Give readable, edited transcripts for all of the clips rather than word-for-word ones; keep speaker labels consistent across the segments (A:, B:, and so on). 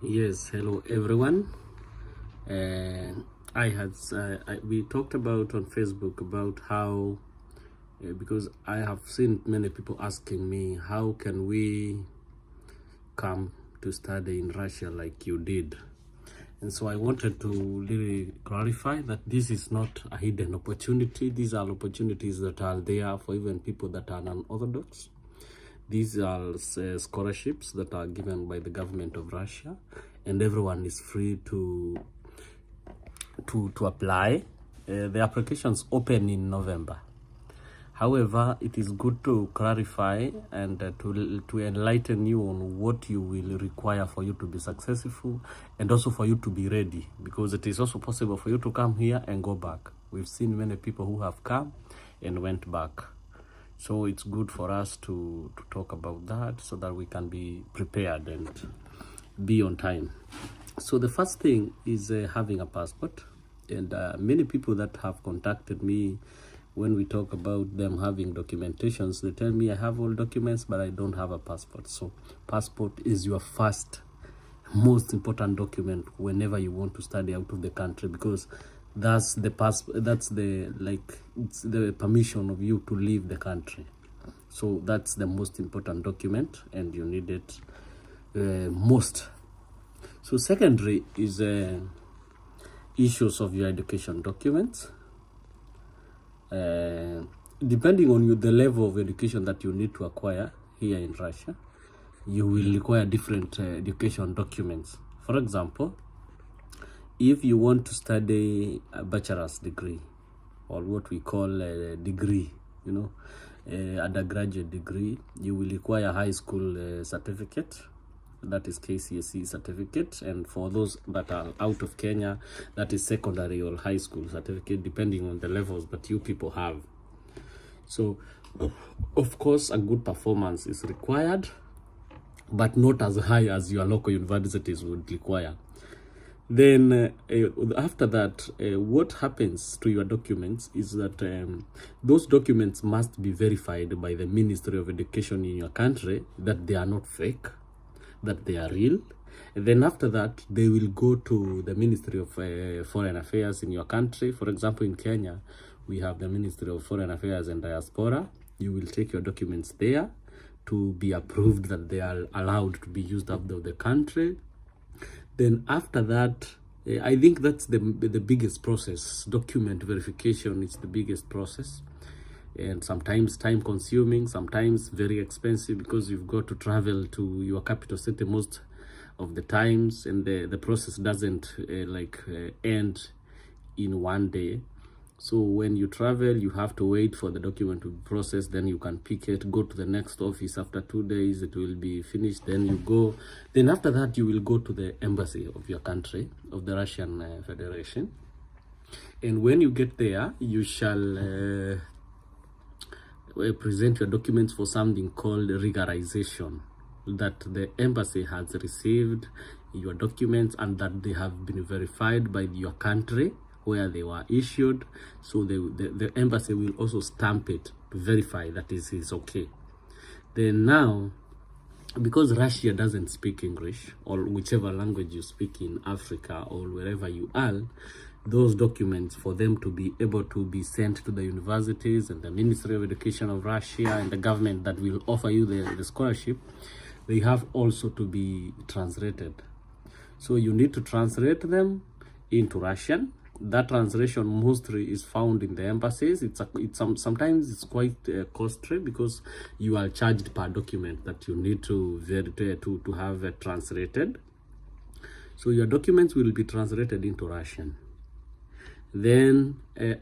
A: Yes, hello everyone. We talked about on Facebook about how because I have seen many people asking me how can we come to study in Russia like you did, and so I wanted to really clarify that this is not a hidden opportunity. These are opportunities that are there for even people that are non-orthodox. These are scholarships that are given by the government of Russia, and everyone is free to apply. The applications open in November. However, it is good to clarify and to enlighten you on what you will require for you to be successful, and also for you to be ready, because it is also possible for you to come here and go back. We've seen many people who have come and went back. So it's good for us to talk about that so that we can be prepared and be on time. So the first thing is having a passport. And many people that have contacted me, when we talk about them having documentations, they tell me I have all documents, but I don't have a passport. So passport is your first, most important document whenever you want to study out of the country, because that's the it's the permission of you to leave the country. So that's the most important document, and you need it most. So secondary is issues of your education documents. Depending on the level of education that you need to acquire here in Russia, you will require different education documents. For example, if you want to study a bachelor's degree, or what we call a degree, undergraduate degree, you will require a high school certificate, that is KCSE certificate, and for those that are out of Kenya, that is secondary or high school certificate, depending on the levels that you people have. So of course a good performance is required, but not as high as your local universities would require. Then after that, what happens to your documents is that those documents must be verified by the Ministry of Education in your country, that they are not fake, that they are real. And then after that, they will go to the Ministry of Foreign Affairs in your country. For example, in Kenya, we have the Ministry of Foreign Affairs and Diaspora. You will take your documents there to be approved that they are allowed to be used out of the country. Then after that, I think that's the biggest process. Document verification is the biggest process, and sometimes time consuming, sometimes very expensive, because you've got to travel to your capital city most of the times, and the process doesn't end in one day. So when you travel, you have to wait for the document to be processed, then you can pick it, go to the next office. After 2 days it will be finished, then you go. Then after that, you will go to the embassy of your country, of the Russian Federation, and when you get there, you shall present your documents for something called regularization, that the embassy has received your documents and that they have been verified by your country where they were issued. So the embassy will also stamp it to verify that this is okay. Then now, because Russia doesn't speak English, or whichever language you speak in Africa or wherever you are, those documents, for them to be able to be sent to the universities and the Ministry of Education of Russia and the government that will offer you the scholarship, they have also to be translated. So you need to translate them into Russian. That translation mostly is found in the embassies. Sometimes it's quite costly, because you are charged per document that you need to have translated. So your documents will be translated into Russian. Then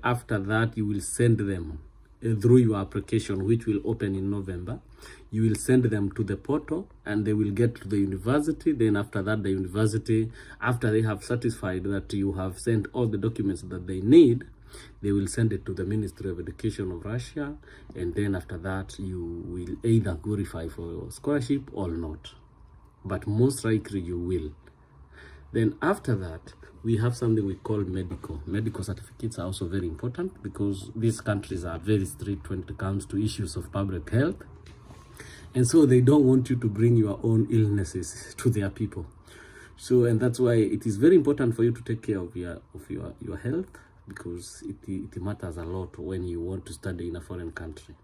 A: after that, you will send them through your application, which will open in November. You will send them to the portal, and they will get to the university. Then after that, the university, after they have satisfied that you have sent all the documents that they need, they will send it to the Ministry of Education of Russia, and then after that, you will either qualify for your scholarship or not, but most likely you will. Then after that, we have something we call medical certificates. Are also very important, because these countries are very strict when it comes to issues of public health, and so they don't want you to bring your own illnesses to their people. So, and that's why it is very important for you to take care of your health, because it matters a lot when you want to study in a foreign country.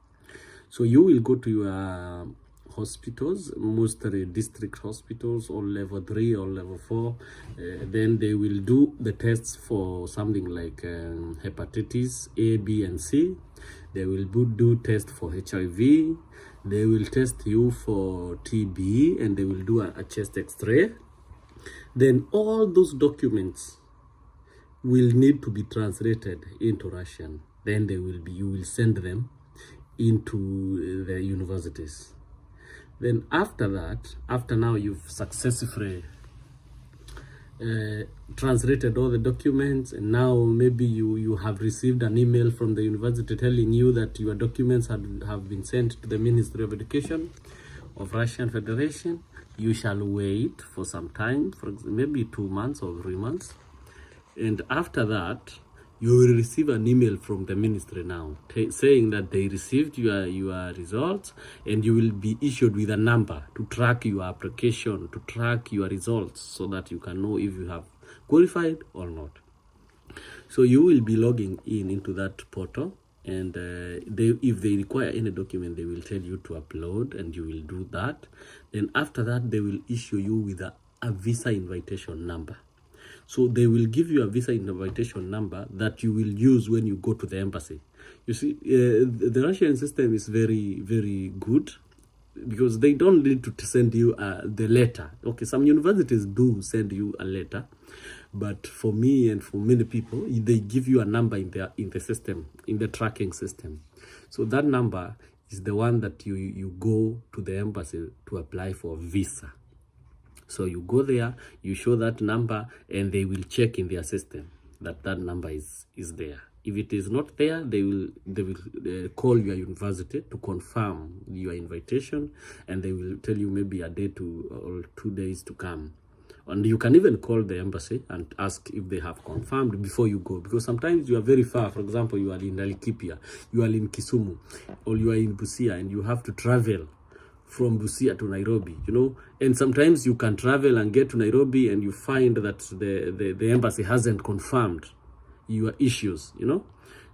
A: So you will go to your hospitals, mostly district hospitals, or level 3 or level 4. Then they will do the tests for something like hepatitis A, B, and C. They will do tests for HIV. They will test you for TB, and they will do a chest X-ray. Then all those documents will need to be translated into Russian. Then you will send them into the universities. Then after that, after now you've successfully translated all the documents, and now maybe you have received an email from the university telling you that your documents have been sent to the Ministry of Education of Russian Federation. You shall wait for some time, for maybe 2 months or 3 months, and after that you will receive an email from the ministry now saying that they received your results, and you will be issued with a number to track your application, to track your results, so that you can know if you have qualified or not. So you will be logging into that portal, and if they require any document, they will tell you to upload, and you will do that. Then after that, they will issue you with a visa invitation number. So they will give you a visa invitation number that you will use when you go to the embassy. You see, the Russian system is very, very good, because they don't need to send you the letter. Okay, some universities do send you a letter, but for me and for many people, they give you a number in the system, in the tracking system. So that number is the one that you go to the embassy to apply for a visa. So you go there, you show that number, and they will check in their system that number is there. If it is not there, they will call your university to confirm your invitation, and they will tell you maybe a day or 2 days to come. And you can even call the embassy and ask if they have confirmed before you go, because sometimes you are very far. For example, you are in Laikipia, you are in Kisumu, or you are in Busia, and you have to travel from Busia to Nairobi, and sometimes you can travel and get to Nairobi, and you find that the embassy hasn't confirmed your issues,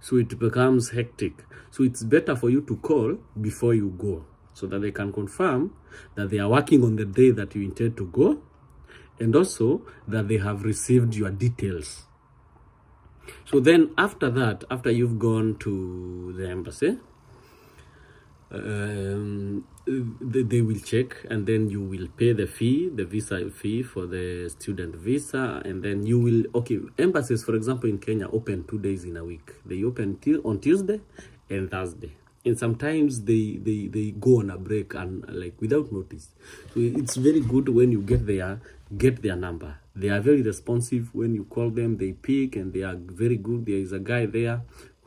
A: so it becomes hectic. So it's better for you to call before you go, so that they can confirm that they are working on the day that you intend to go, and also that they have received your details. So then after that, after you've gone to the embassy, they will check, and then you will pay the visa fee for the student visa, and then you will, embassies, for example, in Kenya open 2 days in a week. They open on Tuesday and Thursday, and sometimes they go on a break, and like without notice. So it's very good when you get their number. They are very responsive. When you call them, they pick, and they are very good. There is a guy there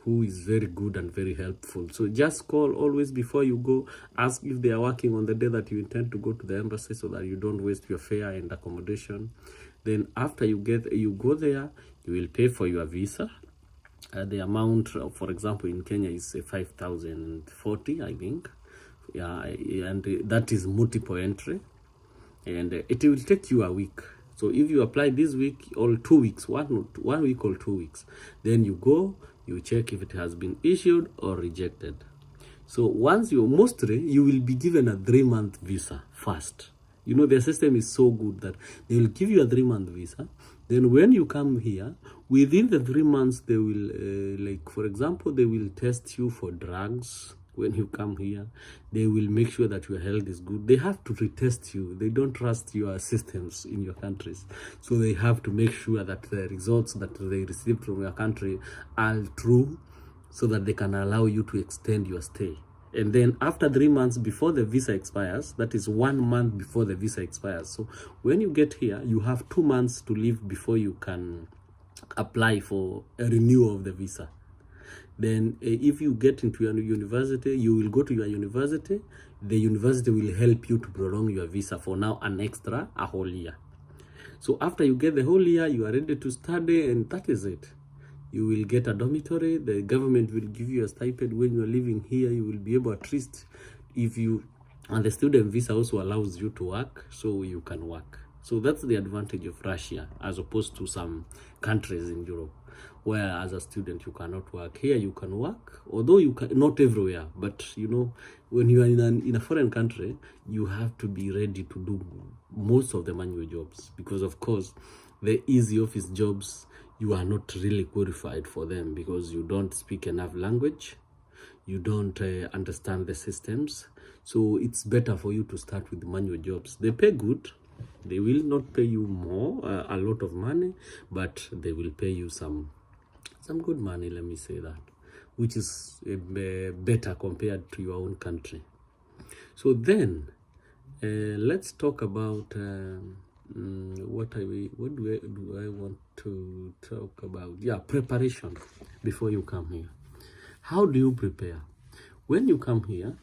A: who is very good and very helpful. So just call always before you go. Ask if they are working on the day that you intend to go to the embassy, so that you don't waste your fare and accommodation. Then after you go there, you will pay for your visa. The amount, for example, in Kenya is 5,040, I think. Yeah, and that is multiple entry, and it will take you a week. So if you apply this week or 2 weeks, 1 week or 2 weeks, then you go. You check if it has been issued or rejected. So once you will be given a 3-month visa first. Their system is so good that they will give you a 3-month visa. Then when you come here, within the 3 months, they will, for example, they will test you for drugs. When you come here, they will make sure that your health is good. They have to retest you. They don't trust your systems in your countries. So they have to make sure that the results that they received from your country are true, so that they can allow you to extend your stay. And then after 3 months before the visa expires, that is 1 month before the visa expires. So when you get here, you have 2 months to live before you can apply for a renewal of the visa. Then if you get into your university, you will go to your university. The university will help you to prolong your visa for now a whole year. So after you get the whole year, you are ready to study, and that is it. You will get a dormitory. The government will give you a stipend when you are living here. You will be able, at least, and the student visa also allows you to work, so you can work. So that's the advantage of Russia as opposed to some countries in Europe, where as a student you cannot work. Here you can work, although you can not everywhere, but you know, when you are in a foreign country, you have to be ready to do most of the manual jobs, because of course the easy office jobs, you are not really qualified for them because you don't speak enough language, you don't understand the systems. So it's better for you to start with manual jobs. They pay good. They will not pay you more, a lot of money, but they will pay you some good money, let me say that, which is better compared to your own country. So then let's talk about what do I want to talk about? Yeah, preparation before you come here. How do you prepare? When you come here,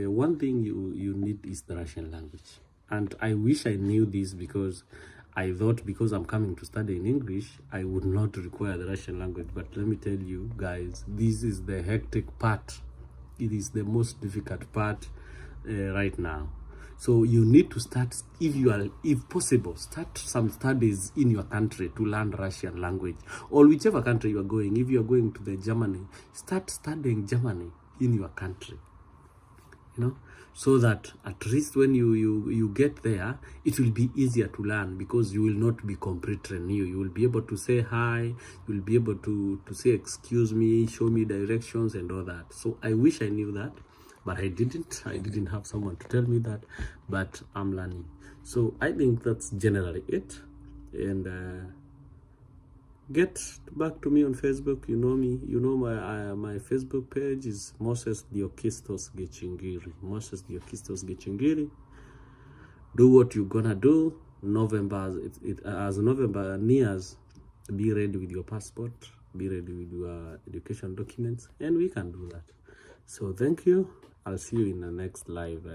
A: one thing you need is the Russian language. And I wish I knew this, because I thought because I'm coming to study in English, I would not require the Russian language. But let me tell you guys, this is the hectic part. It is the most difficult part right now. So you need to start, if possible, start some studies in your country to learn Russian language, or whichever country you are going. If you are going to the Germany, start studying Germany in your country, you know, so that at least when you get there, it will be easier to learn, because you will not be completely new. You will be able to say hi, you will be able to say excuse me, show me directions and all that. So I wish I knew that, but I didn't have someone to tell me that, but I'm learning. So I think that's generally it. And get back to me on Facebook. You know me, you know my Facebook page is Moses Diokistos Gechingiri. Moses Diokistos Gechingiri. Do what you're gonna do. November, as November nears, be ready with your passport, be ready with your education documents, and we can do that. So thank you. I'll see you in the next live